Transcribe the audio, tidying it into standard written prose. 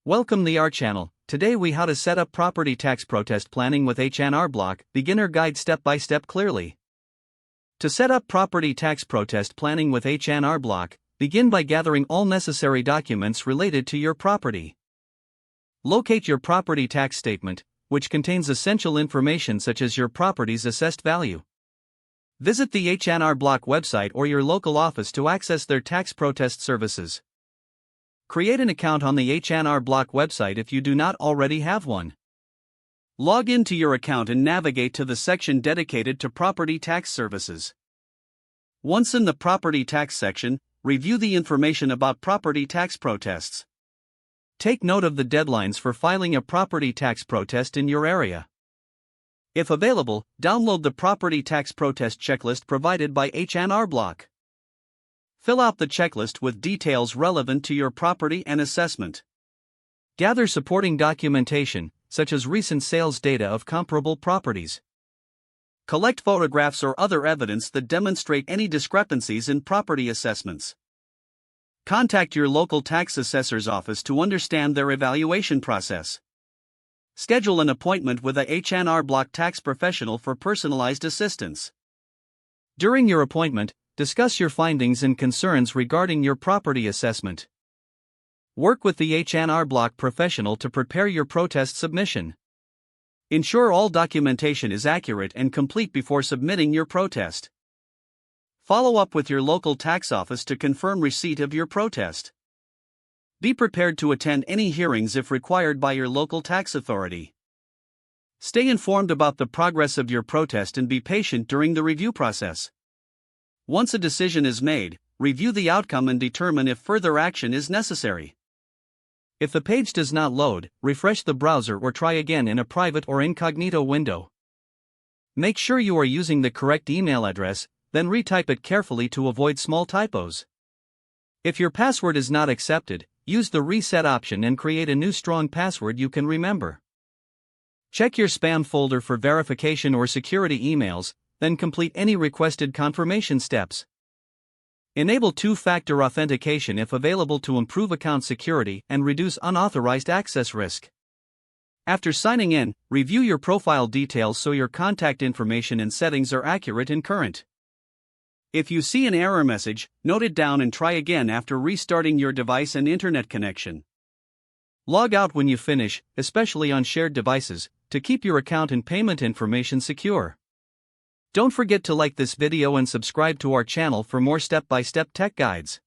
Welcome the our channel. Today we how to set up property tax protest planning with H&R Block, beginner guide step by step clearly. To set up property tax protest planning with H&R Block, begin by gathering all necessary documents related to your property. Locate your property tax statement, which contains essential information such as your property's assessed value. Visit the H&R Block website or your local office to access their tax protest services. Create an account on the H&R Block website if you do not already have one. Log into your account and navigate to the section dedicated to property tax services. Once in the property tax section, review the information about property tax protests. Take note of the deadlines for filing a property tax protest in your area. If available, download the property tax protest checklist provided by H&R Block. Fill out the checklist with details relevant to your property and assessment. Gather supporting documentation, such as recent sales data of comparable properties. Collect photographs or other evidence that demonstrate any discrepancies in property assessments. Contact your local tax assessor's office to understand their evaluation process. Schedule an appointment with a H&R Block tax professional for personalized assistance. During your appointment, discuss your findings and concerns regarding your property assessment. Work with the H&R Block professional to prepare your protest submission. Ensure all documentation is accurate and complete before submitting your protest. Follow up with your local tax office to confirm receipt of your protest. Be prepared to attend any hearings if required by your local tax authority. Stay informed about the progress of your protest and be patient during the review process. Once a decision is made, review the outcome and determine if further action is necessary. If the page does not load, refresh the browser or try again in a private or incognito window. Make sure you are using the correct email address, then retype it carefully to avoid small typos. If your password is not accepted, use the reset option and create a new strong password you can remember. Check your spam folder for verification or security emails, then complete any requested confirmation steps. Enable two-factor authentication if available to improve account security and reduce unauthorized access risk. After signing in, review your profile details so your contact information and settings are accurate and current. If you see an error message, note it down and try again after restarting your device and internet connection. Log out when you finish, especially on shared devices, to keep your account and payment information secure. Don't forget to like this video and subscribe to our channel for more step-by-step tech guides.